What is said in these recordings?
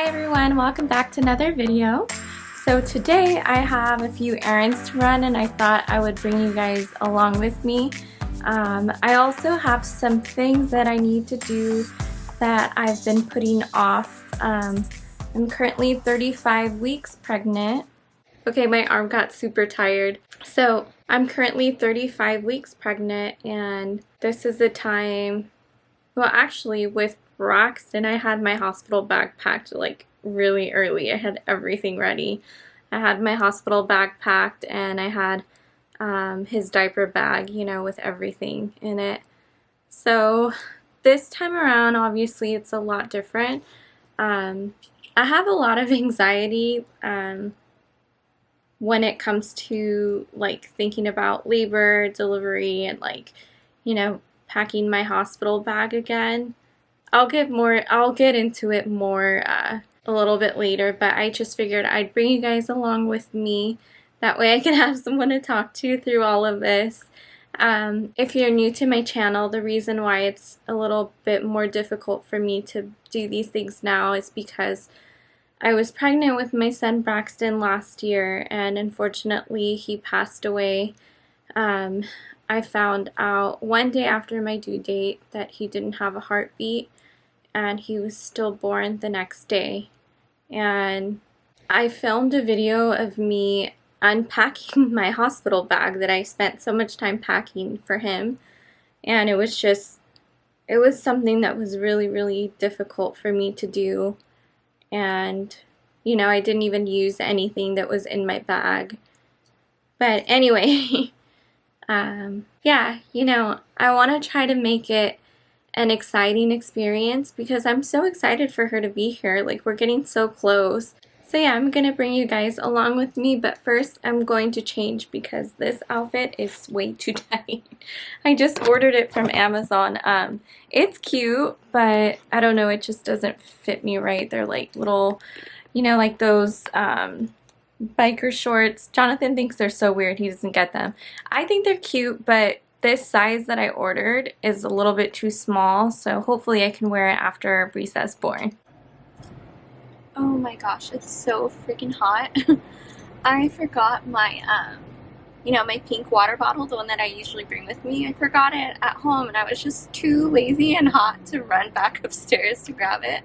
everyone, welcome back to another video. So today I have a few errands to run and I thought I would bring you guys along with me. I also have some things that I need to do that I've been putting off. I'm currently 35 weeks pregnant. Okay, my arm got super tired. So I'm currently 35 weeks pregnant and this is the time, well actually with Braxton, I had my hospital bag packed like really early. I had everything ready. I had my hospital bag packed and I had his diaper bag, you know, with everything in it. So this time around, obviously it's a lot different. I have a lot of anxiety when it comes to like thinking about labor, delivery, and like, you know, packing my hospital bag again. I'll get into it more a little bit later, but I just figured I'd bring you guys along with me. That way I can have someone to talk to through all of this. If you're new to my channel, the reason why it's a little bit more difficult for me to do these things now is because I was pregnant with my son Braxton last year and unfortunately he passed away. I found out one day after my due date that he didn't have a heartbeat and he was stillborn the next day. And I filmed a video of me unpacking my hospital bag that I spent so much time packing for him, and it was something that was really difficult for me to do. And you know, I didn't even use anything that was in my bag. But anyway, yeah, you know, I want to try to make it an exciting experience because I'm so excited for her to be here. Like, we're getting so close. So yeah, I'm gonna bring you guys along with me, but first I'm going to change because this outfit is way too tight. I just ordered it from Amazon. It's cute, but I don't know, it just doesn't fit me right. They're like little, you know, like those biker shorts. Jonathan thinks they're so weird, he doesn't get them. I think they're cute, but this size that I ordered is a little bit too small, so hopefully I can wear it after Briza's born. Oh my gosh, it's so freaking hot. I forgot my, you know, my pink water bottle, the one that I usually bring with me. I forgot it at home and I was just too lazy and hot to run back upstairs to grab it.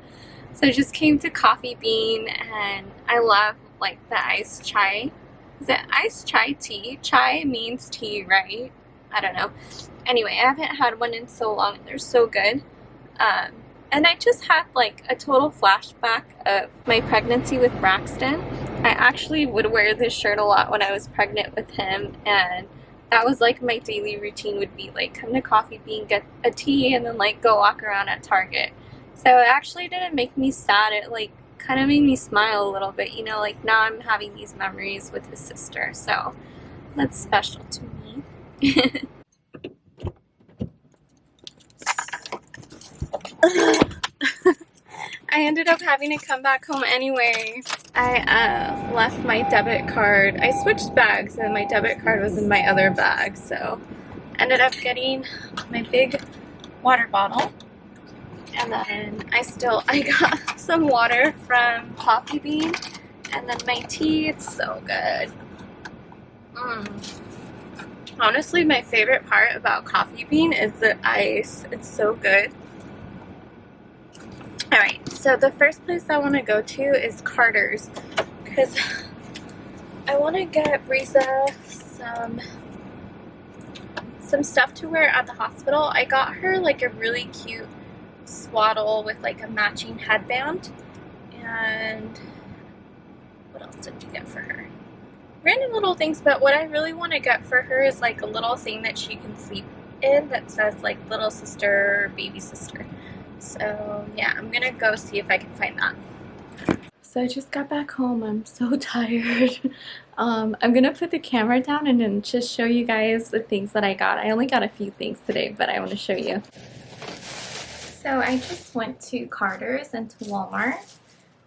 So I just came to Coffee Bean and I love like the iced chai. Is it iced chai tea? Chai means tea, right? I don't know. Anyway, I haven't had one in so long and they're so good. And I just had like a total flashback of my pregnancy with Braxton. I actually would wear this shirt a lot when I was pregnant with him, and that was like my daily routine would be like come to Coffee Bean, get a tea, and then like go walk around at Target. So it actually didn't make me sad. It like kind of made me smile a little bit, you know, like now I'm having these memories with his sister. So that's special to me. I ended up having to come back home anyway. I left my debit card. I switched bags and my debit card was in my other bag, so ended up getting my big water bottle. And then I got some water from Coffee Bean, and then my tea. It's so good. Honestly, my favorite part about Coffee Bean is the ice. It's so good. Alright, so the first place I want to go to is Carter's because I want to get Briza some stuff to wear at the hospital. I got her like a really cute swaddle with like a matching headband. And what else did you get for her? Random little things, but what I really want to get for her is like a little thing that she can sleep in that says like little sister or baby sister. So yeah, I'm gonna go see if I can find that. So I just got back home. I'm so tired. I'm gonna put the camera down and then just show you guys the things that I got. I only got a few things today, but I want to show you. So I just went to Carter's and to Walmart.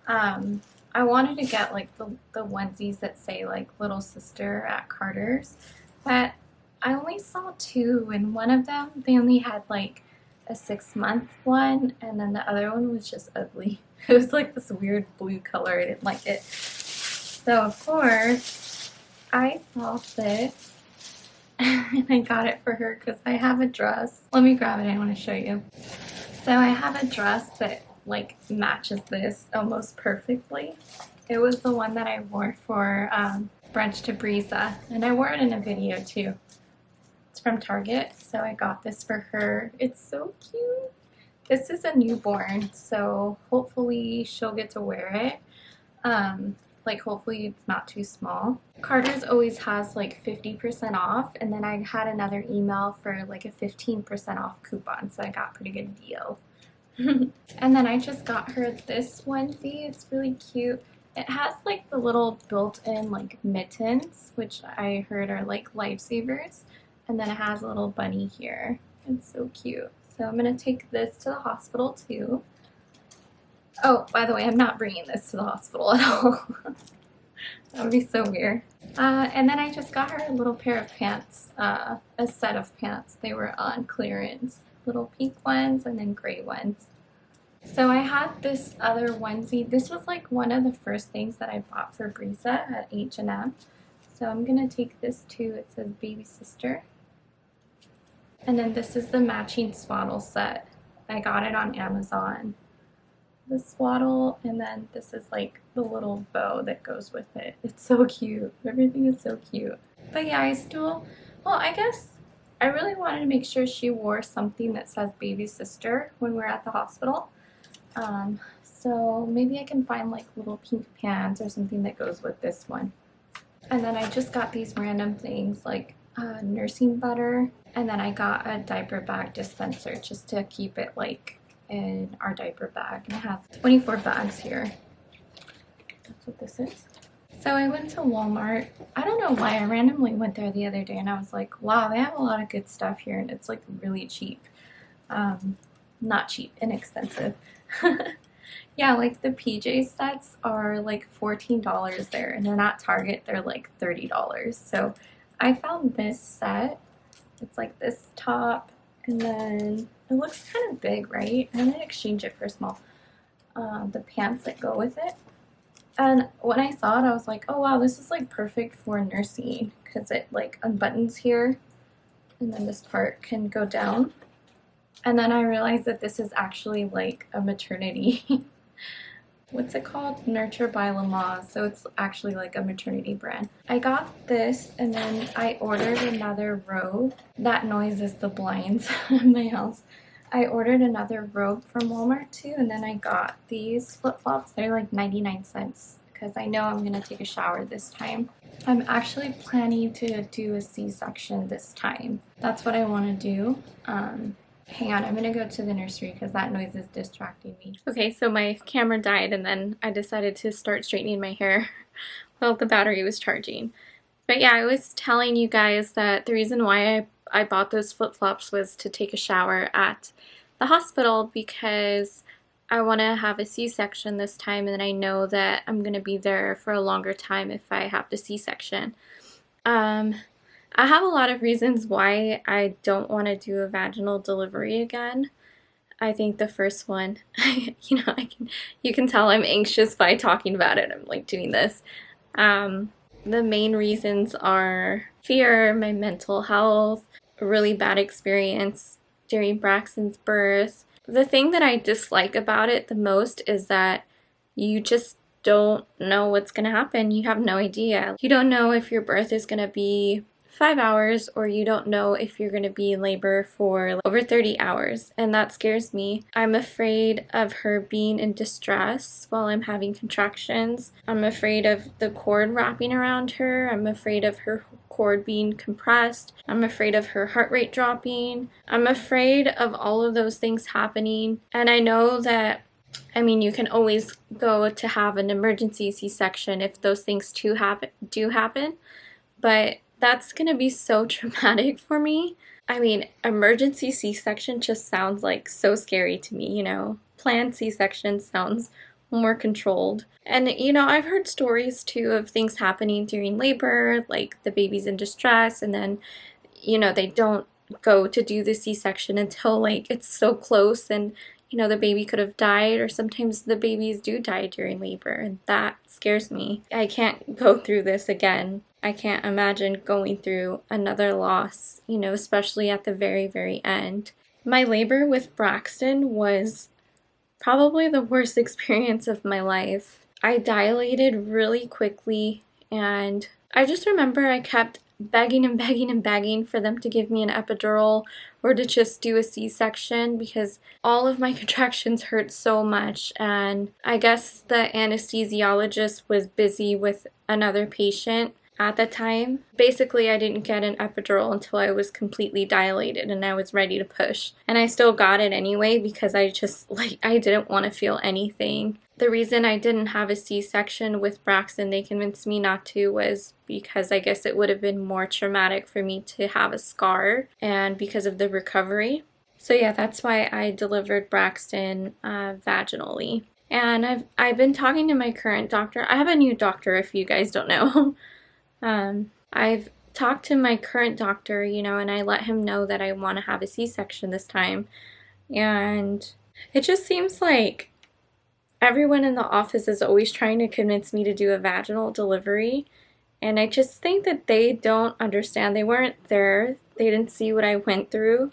I wanted to get like the onesies that say like little sister at Carter's, but I only saw two, and one of them they only had like a 6-month one, and then the other one was just ugly. It was like this weird blue color. I didn't like it. So of course I saw this and I got it for her because I have a dress. Let me grab it, I want to show you. So I have a dress that like matches this almost perfectly. It was the one that I wore for brunch to Briza, and I wore it in a video too. It's from Target, so I got this for her. It's so cute. This is a newborn, so hopefully she'll get to wear it. Like hopefully it's not too small. Carter's always has like 50% off, and then I had another email for like a 15% off coupon, so I got a pretty good deal. And then I just got her this onesie. It's really cute. It has like the little built-in like mittens, which I heard are like lifesavers. And then it has a little bunny here. It's so cute. So I'm gonna take this to the hospital too. Oh, by the way, I'm not bringing this to the hospital at all. That would be so weird. And then I just got her a little pair of pants, a set of pants. They were on clearance. Little pink ones and then gray ones. So I had this other onesie. This was like one of the first things that I bought for Briza at H&M. So I'm gonna take this too. It says baby sister. And then this is the matching swaddle set. I got it on Amazon. The swaddle, and then this is like the little bow that goes with it. It's so cute. Everything is so cute. But yeah, I guess I really wanted to make sure she wore something that says baby sister when we're at the hospital. So maybe I can find like little pink pants or something that goes with this one. And then I just got these random things like nursing butter, and then I got a diaper bag dispenser just to keep it like in our diaper bag. And it has 24 bags here. That's what this is. So I went to Walmart. I don't know why, I randomly went there the other day and I was like, wow, they have a lot of good stuff here and it's like really cheap. Not cheap, inexpensive. Yeah, like the PJ sets are like $14 there, and then at Target they're like $30. So I found this set. It's like this top, and then it looks kind of big, right? I'm gonna exchange it for small. The pants that go with it. And when I saw it, I was like, oh wow, this is like perfect for nursing because it like unbuttons here, and then this part can go down. And then I realized that this is actually like a maternity. What's it called? Nurture by Lamaze. So it's actually like a maternity brand. I got this, and then I ordered another robe. That noise is the blinds in my house. I ordered another robe from Walmart too, and then I got these flip-flops. They're like 99 cents because I know I'm gonna take a shower this time. I'm actually planning to do a C-section this time. That's what I want to do. Hang on, I'm gonna go to the nursery because that noise is distracting me. Okay, so my camera died and then I decided to start straightening my hair while the battery was charging. But yeah, I was telling you guys that the reason why I bought those flip-flops was to take a shower at the hospital because I want to have a C-section this time, and I know that I'm going to be there for a longer time if I have the C-section. I have a lot of reasons why I don't want to do a vaginal delivery again. I think the first one, you can tell I'm anxious by talking about it. I'm like doing this. The main reasons are fear, my mental health, a really bad experience during Braxton's birth. The thing that I dislike about it the most is that you just don't know what's going to happen. You have no idea. You don't know if your birth is going to be 5 hours, or you don't know if you're going to be in labor for over 30 hours, and that scares me. I'm afraid of her being in distress while I'm having contractions. I'm afraid of the cord wrapping around her. I'm afraid of her cord being compressed. I'm afraid of her heart rate dropping. I'm afraid of all of those things happening, and I know that you can always go to have an emergency C-section if those things do happen, but that's going to be so traumatic for me. Emergency C-section just sounds like so scary to me, Planned C-section sounds more controlled. And, I've heard stories too of things happening during labor, like the baby's in distress and then, they don't go to do the C-section until like it's so close and the baby could have died, or sometimes the babies do die during labor, and that scares me. I can't go through this again. I can't imagine going through another loss, especially at the very, very end. My labor with Braxton was probably the worst experience of my life. I dilated really quickly, and I just remember I kept begging and begging and begging for them to give me an epidural or to just do a C-section because all of my contractions hurt so much, and I guess the anesthesiologist was busy with another patient at the time. Basically, I didn't get an epidural until I was completely dilated and I was ready to push. And I still got it anyway because I just, I didn't want to feel anything. The reason I didn't have a C-section with Braxton, they convinced me not to, was because I guess it would have been more traumatic for me to have a scar and because of the recovery. So yeah, that's why I delivered Braxton vaginally. And I've been talking to my current doctor. I have a new doctor, if you guys don't know. I've talked to my current doctor, and I let him know that I want to have a C-section this time. And it just seems like everyone in the office is always trying to convince me to do a vaginal delivery. And I just think that they don't understand. They weren't there. They didn't see what I went through.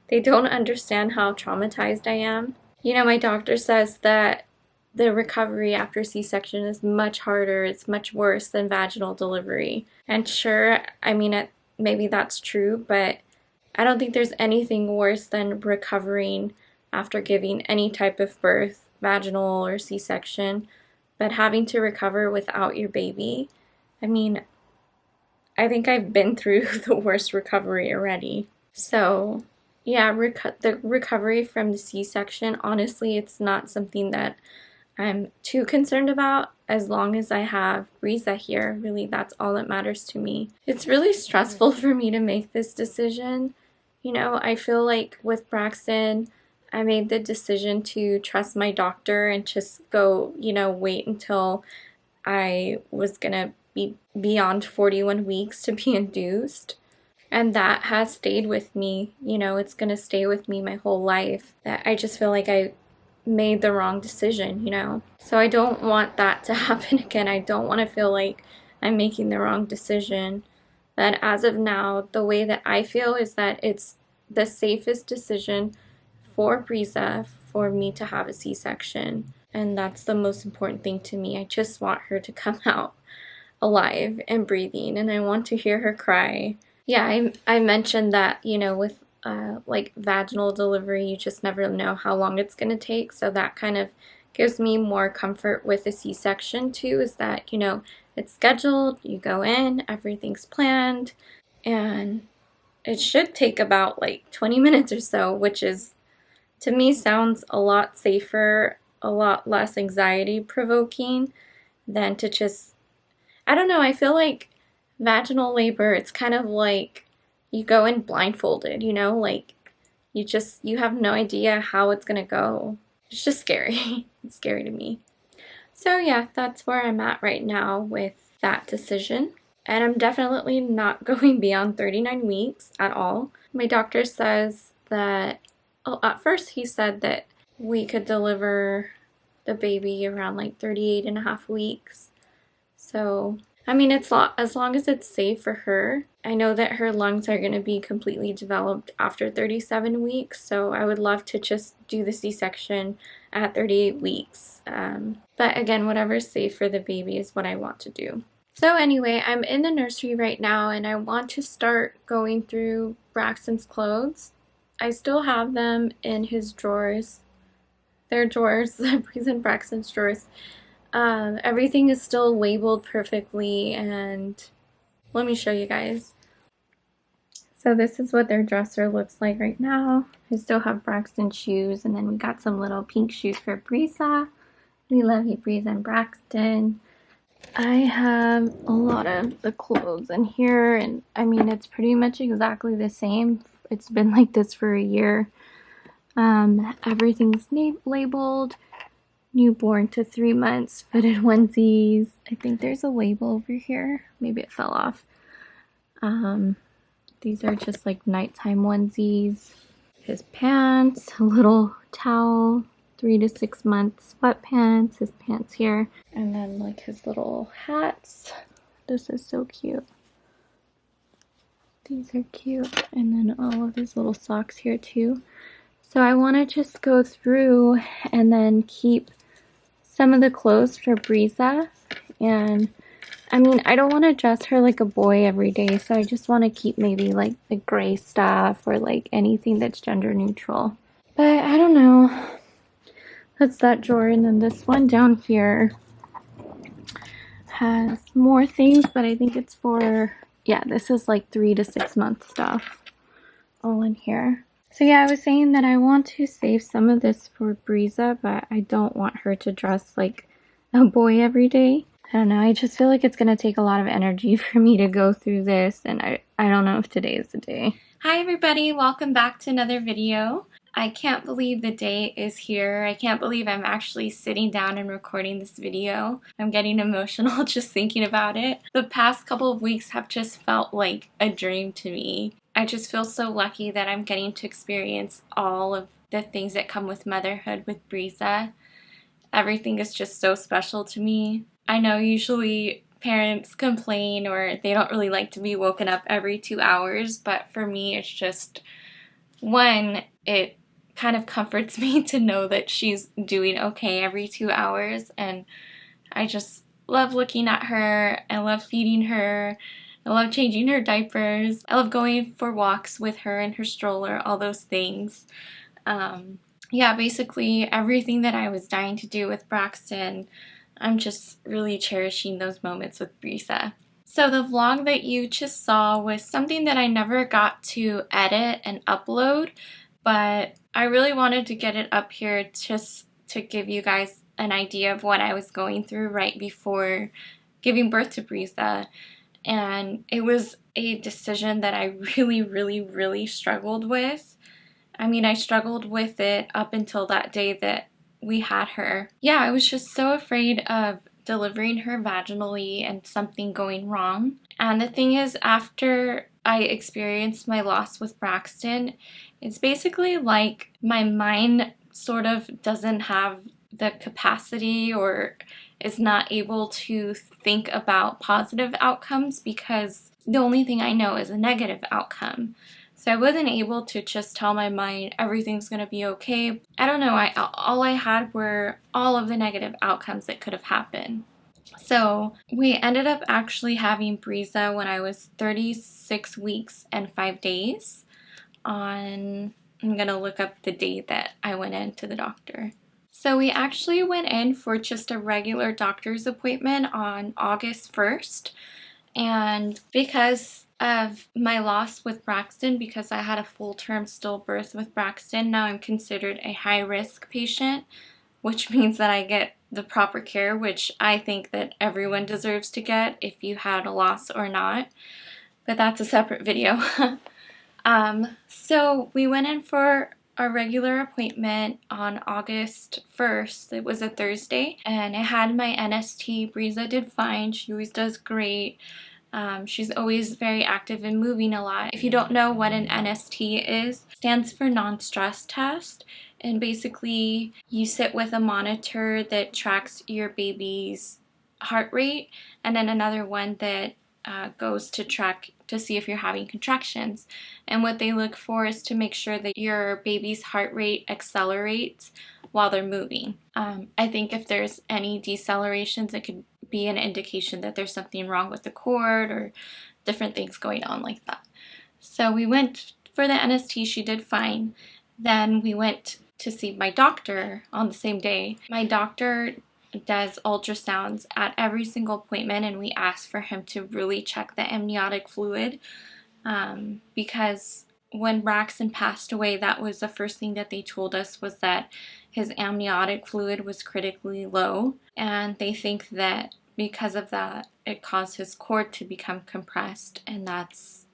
They don't understand how traumatized I am. My doctor says that the recovery after C-section is much harder, it's much worse than vaginal delivery. And sure, maybe that's true, but I don't think there's anything worse than recovering after giving any type of birth, vaginal or C-section, but having to recover without your baby. I think I've been through the worst recovery already. So yeah, the recovery from the C-section, honestly, it's not something that I'm too concerned about as long as I have Briza here. Really, that's all that matters to me. It's really stressful for me to make this decision. I feel like with Braxton, I made the decision to trust my doctor and just go, wait until I was gonna be beyond 41 weeks to be induced. And that has stayed with me. It's gonna stay with me my whole life. That I just feel like I made the wrong decision, So I don't want that to happen again. I don't want to feel like I'm making the wrong decision. But as of now, the way that I feel is that it's the safest decision for Briza for me to have a C-section. And that's the most important thing to me. I just want her to come out alive and breathing, and I want to hear her cry. Yeah, I mentioned that, with like vaginal delivery, you just never know how long it's going to take. So that kind of gives me more comfort with a C-section too, is that, it's scheduled, you go in, everything's planned, and it should take about like 20 minutes or so, which is, to me, sounds a lot safer, a lot less anxiety provoking than to just, I don't know, I feel like vaginal labor, it's kind of like you go in blindfolded, like you have no idea how it's gonna go. It's just scary. It's scary to me. So yeah, that's where I'm at right now with that decision. And I'm definitely not going beyond 39 weeks at all. My doctor says that, at first he said that we could deliver the baby around like 38.5 weeks. So it's as long as it's safe for her. I know that her lungs are going to be completely developed after 37 weeks, so I would love to just do the C-section at 38 weeks. But again, whatever's safe for the baby is what I want to do. So anyway, I'm in the nursery right now, and I want to start going through Braxton's clothes. I still have them in his drawers. Their drawers, Briza and Braxton's drawers. Everything is still labeled perfectly, and let me show you guys. So this is what their dresser looks like right now. I still have Braxton shoes, and then we got some little pink shoes for Briza. We love you, Briza and Braxton. I have a lot of the clothes in here, and it's pretty much exactly the same. It's been like this for a year. Everything's labeled. Newborn to 3 months, fitted onesies. I think there's a label over here. Maybe it fell off. These are just like nighttime onesies. His pants, a little towel, 3 to 6 months sweatpants, his pants here. And then like his little hats. This is so cute. These are cute. And then all of his little socks here too. So I want to just go through and then keep some of the clothes for Briza. And I mean, I don't want to dress her like a boy every day, so I just want to keep maybe like the gray stuff or like anything that's gender neutral. But I don't know. That's that drawer. And then this one down here has more things, but I think it's for, yeah, this is like 3 to 6 month stuff all in here. So yeah, I was saying that I want to save some of this for Briza, but I don't want her to dress like a boy every day. I don't know, I just feel like it's going to take a lot of energy for me to go through this, and I don't know if today is the day. Hi everybody, welcome back to another video. I can't believe the day is here. I can't believe I'm actually sitting down and recording this video. I'm getting emotional just thinking about it. The past couple of weeks have just felt like a dream to me. I just feel so lucky that I'm getting to experience all of the things that come with motherhood with Briza. Everything is just so special to me. I know usually parents complain or they don't really like to be woken up every 2 hours, but for me it's just, one, it kind of comforts me to know that she's doing okay every 2 hours, and I just love looking at her. I love feeding her. I love changing her diapers. I love going for walks with her in her stroller, all those things. Yeah, basically everything that I was dying to do with Braxton, I'm just really cherishing those moments with Briza. So the vlog that you just saw was something that I never got to edit and upload, but I really wanted to get it up here just to give you guys an idea of what I was going through right before giving birth to Briza. And it was a decision that I really struggled with. I mean, I struggled with it up until that day that we had her. Yeah, I was just so afraid of delivering her vaginally and something going wrong. And the thing is, after I experienced my loss with Braxton, it's basically like my mind sort of doesn't have the capacity or is not able to think about positive outcomes because the only thing I know is a negative outcome. So I wasn't able to just tell my mind everything's going to be okay. I don't know, all I had were all of the negative outcomes that could have happened. So we ended up actually having Briza when I was 36 weeks and 5 days on, I'm going to look up the date that I went into the doctor. So we actually went in for just a regular doctor's appointment on August 1st. And because of my loss with Braxton, because I had a full-term stillbirth with Braxton, now I'm considered a high-risk patient, which means that I get the proper care, which I think that everyone deserves to get if you had a loss or not. But that's a separate video. So we went in for a regular appointment on August 1st. It was a Thursday, and I had my NST. Briza did fine. She always does great. She's always very active and moving a lot. If you don't know what an NST is, it stands for non-stress test. And basically, you sit with a monitor that tracks your baby's heart rate, and then another one that goes to track to see if you're having contractions. And what they look for is to make sure that your baby's heart rate accelerates while they're moving. I think if there's any decelerations, it could be an indication that there's something wrong with the cord or different things going on like that. So we went for the NST. She did fine. Then we went to see my doctor on the same day. My doctor does ultrasounds at every single appointment, and we asked for him to really check the amniotic fluid because when Braxton passed away, that was the first thing that they told us, was that his amniotic fluid was critically low, and they think that because of that it caused his cord to become compressed, and that's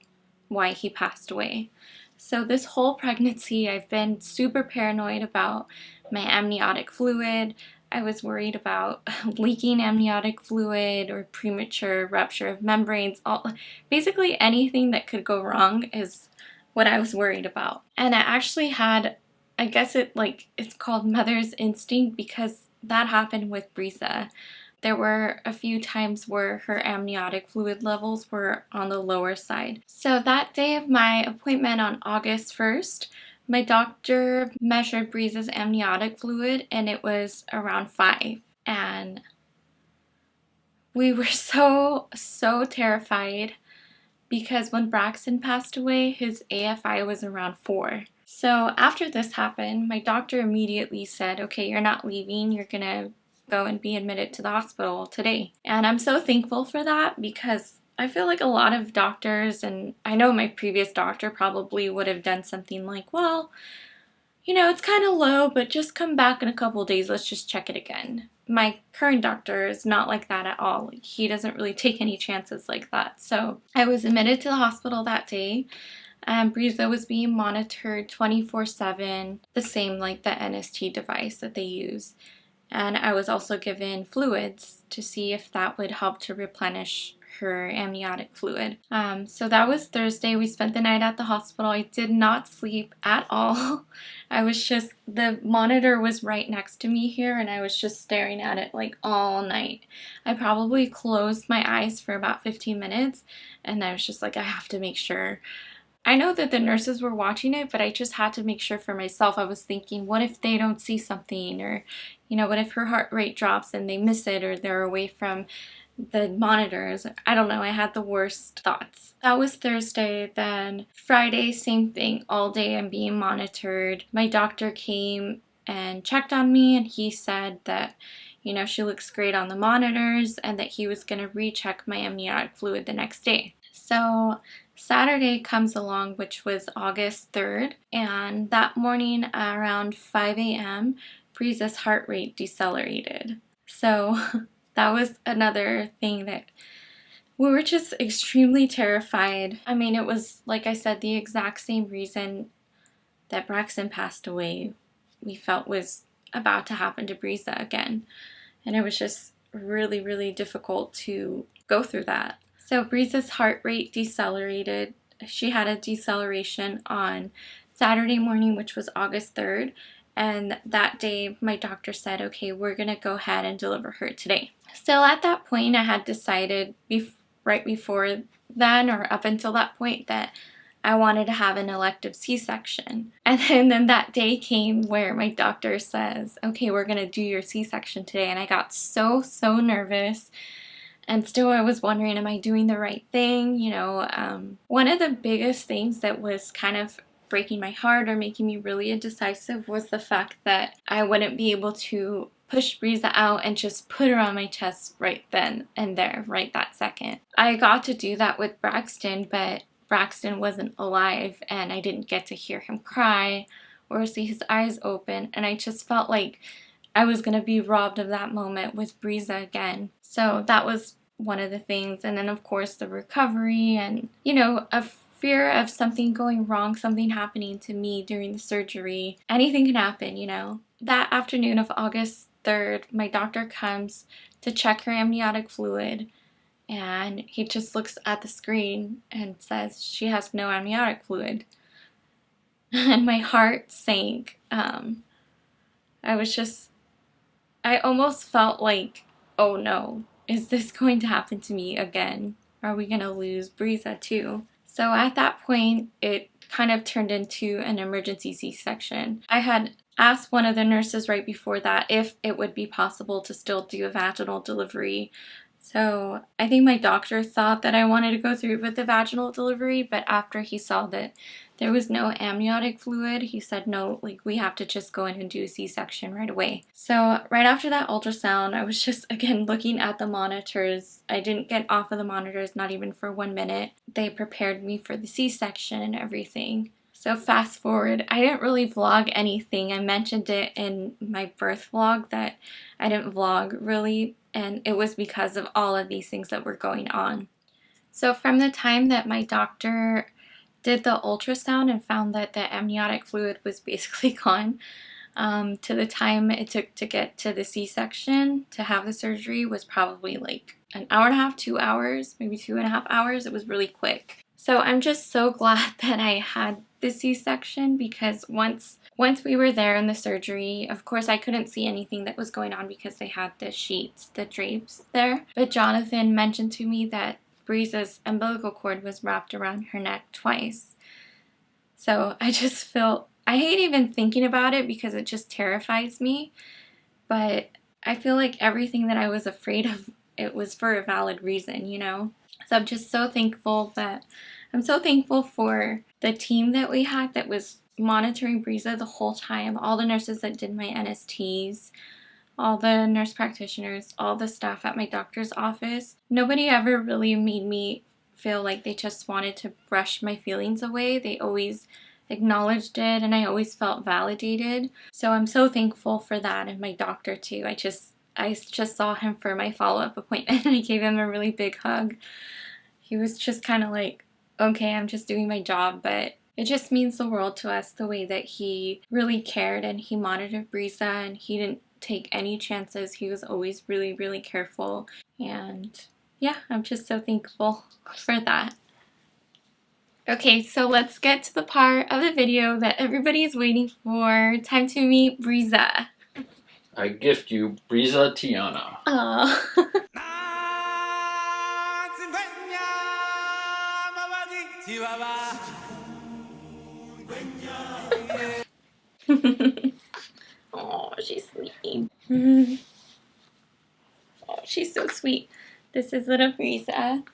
why he passed away. So this whole pregnancy I've been super paranoid about my amniotic fluid. I was worried about leaking amniotic fluid or premature rupture of membranes. Basically anything that could go wrong is what I was worried about. And I actually had, I guess it's called mother's instinct, because that happened with Briza. There were a few times where her amniotic fluid levels were on the lower side. So that day of my appointment on August 1st, my doctor measured Briza's amniotic fluid and it was around 5. And we were so terrified, because when Braxton passed away, his AFI was around 4. So after this happened, my doctor immediately said, okay, you're not leaving, you're gonna go and be admitted to the hospital today. And I'm so thankful for that, because I feel like a lot of doctors, and I know my previous doctor probably would have done something like, well, you know, it's kind of low, but just come back in a couple of days, let's just check it again. My current doctor is not like that at all. He doesn't really take any chances like that. So I was admitted to the hospital that day. Briza was being monitored 24/7, the same like the NST device that they use. And I was also given fluids to see if that would help to replenish her amniotic fluid. So that was Thursday. We spent the night at the hospital. I did not sleep at all. The monitor was right next to me here, and I was just staring at it like all night. I probably closed my eyes for about 15 minutes, and I was just like, I have to make sure. I know that the nurses were watching it, but I just had to make sure for myself. I was thinking, what if they don't see something? Or, what if her heart rate drops and they miss it, or they're away from the monitors? I don't know. I had the worst thoughts. That was Thursday. Then Friday, same thing. All day I'm being monitored. My doctor came and checked on me, and he said that, she looks great on the monitors, and that he was going to recheck my amniotic fluid the next day. So Saturday comes along, which was August 3rd, and that morning around 5 a.m., Briza's heart rate decelerated. So that was another thing that we were just extremely terrified. I mean, it was, like I said, the exact same reason that Braxton passed away we felt was about to happen to Briza again. And it was just really, really difficult to go through that. So Briza's heart rate decelerated. She had a deceleration on Saturday morning, which was August 3rd. And that day, my doctor said, okay, we're going to go ahead and deliver her today. So at that point, I had decided right before then, or up until that point, that I wanted to have an elective C-section. And then that day came where my doctor says, okay, we're going to do your C-section today. And I got so nervous. And still I was wondering, am I doing the right thing? One of the biggest things that was kind of breaking my heart or making me really indecisive was the fact that I wouldn't be able to push Briza out and just put her on my chest right then and there, right that second. I got to do that with Braxton, but Braxton wasn't alive, and I didn't get to hear him cry or see his eyes open, and I just felt like I was going to be robbed of that moment with Briza again. So that was one of the things. And then, of course, the recovery and, a fear of something going wrong, something happening to me during the surgery. Anything can happen, That afternoon of August 3rd, my doctor comes to check her amniotic fluid, and he just looks at the screen and says she has no amniotic fluid. And my heart sank. I almost felt like, oh no, is this going to happen to me again? Are we going to lose Briza too? So at that point, it kind of turned into an emergency C-section. I had asked one of the nurses right before that if it would be possible to still do a vaginal delivery. So I think my doctor thought that I wanted to go through with the vaginal delivery, but after he saw that there was no amniotic fluid, he said, no, we have to just go in and do a C-section right away. So right after that ultrasound, I was just, again, looking at the monitors. I didn't get off of the monitors, not even for 1 minute. They prepared me for the C-section and everything. So fast forward, I didn't really vlog anything. I mentioned it in my birth vlog that I didn't vlog really, and it was because of all of these things that were going on. So from the time that my doctor did the ultrasound and found that the amniotic fluid was basically gone, to the time it took to get to the C-section to have the surgery was probably like an hour and a half, 2 hours, maybe 2.5 hours. It was really quick. So I'm just so glad that I had the C-section, because once we were there in the surgery, of course I couldn't see anything that was going on because they had the sheets, the drapes there. But Jonathan mentioned to me that Briza's umbilical cord was wrapped around her neck twice. So I just feel, I hate even thinking about it because it just terrifies me. But I feel like everything that I was afraid of, it was for a valid reason, you know? So I'm just so thankful for the team that we had that was monitoring Briza the whole time, all the nurses that did my NSTs, all the nurse practitioners, all the staff at my doctor's office. Nobody ever really made me feel like they just wanted to brush my feelings away. They always acknowledged it, and I always felt validated. So I'm so thankful for that, and my doctor too. I just saw him for my follow-up appointment, and I gave him a really big hug. He was just kind of like, okay, I'm just doing my job, but it just means the world to us the way that he really cared, and he monitored Briza, and he didn't take any chances. He was always really, really careful, and yeah, I'm just so thankful for that. Okay, so let's get to the part of the video that everybody is waiting for. Time to meet Briza. I gift you Briza Tiana. Oh. Oh, she's sweet. Oh, she's so sweet. This is little Briza.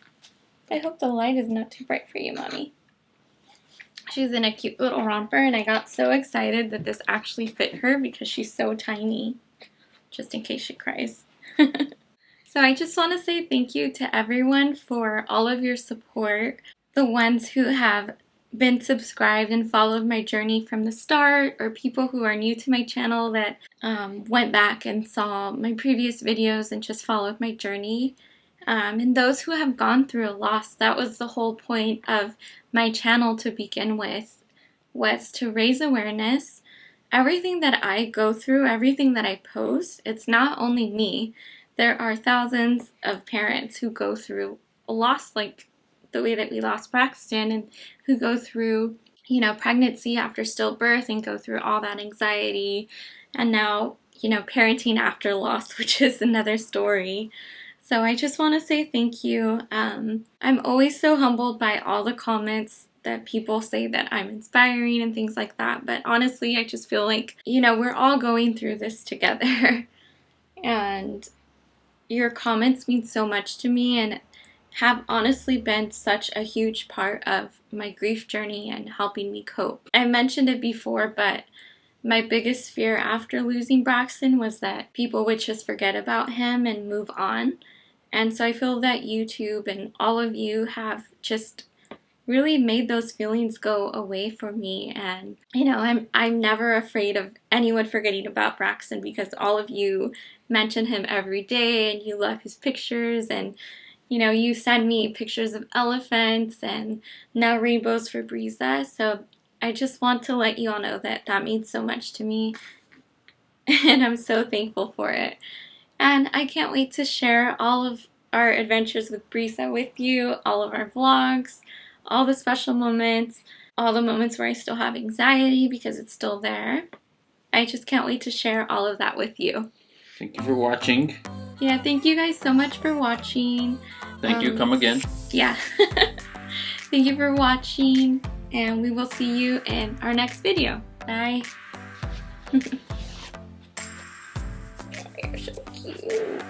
I hope the light is not too bright for you, Mommy. She's in a cute little romper, and I got so excited that this actually fit her because she's so tiny, just in case she cries. So I just want to say thank you to everyone for all of your support. The ones who have been subscribed and followed my journey from the start, or people who are new to my channel that went back and saw my previous videos and just followed my journey. And those who have gone through a loss. That was the whole point of my channel to begin with, was to raise awareness. Everything that I go through, everything that I post, it's not only me. There are thousands of parents who go through a loss like the way that we lost Braxton, and who go through, you know, pregnancy after stillbirth and go through all that anxiety, and now, you know, parenting after loss, which is another story. So I just want to say thank you. I'm always so humbled by all the comments that people say that I'm inspiring and things like that. But honestly, I just feel like, you know, we're all going through this together. And your comments mean so much to me, and have honestly been such a huge part of my grief journey and helping me cope. I mentioned it before, but my biggest fear after losing Braxton was that people would just forget about him and move on. And so I feel that YouTube and all of you have just really made those feelings go away for me. And, you know, I'm never afraid of anyone forgetting about Braxton, because all of you mention him every day, and you love his pictures, and, you know, you send me pictures of elephants and now rainbows for Briza. So I just want to let you all know that that means so much to me, and I'm so thankful for it. And I can't wait to share all of our adventures with Briza with you, all of our vlogs, all the special moments, all the moments where I still have anxiety because it's still there. I just can't wait to share all of that with you. Thank you for watching. Yeah, thank you guys so much for watching. Thank you. Come again. Yeah. Thank you for watching, and we will see you in our next video. Bye. Oh, you're so cute.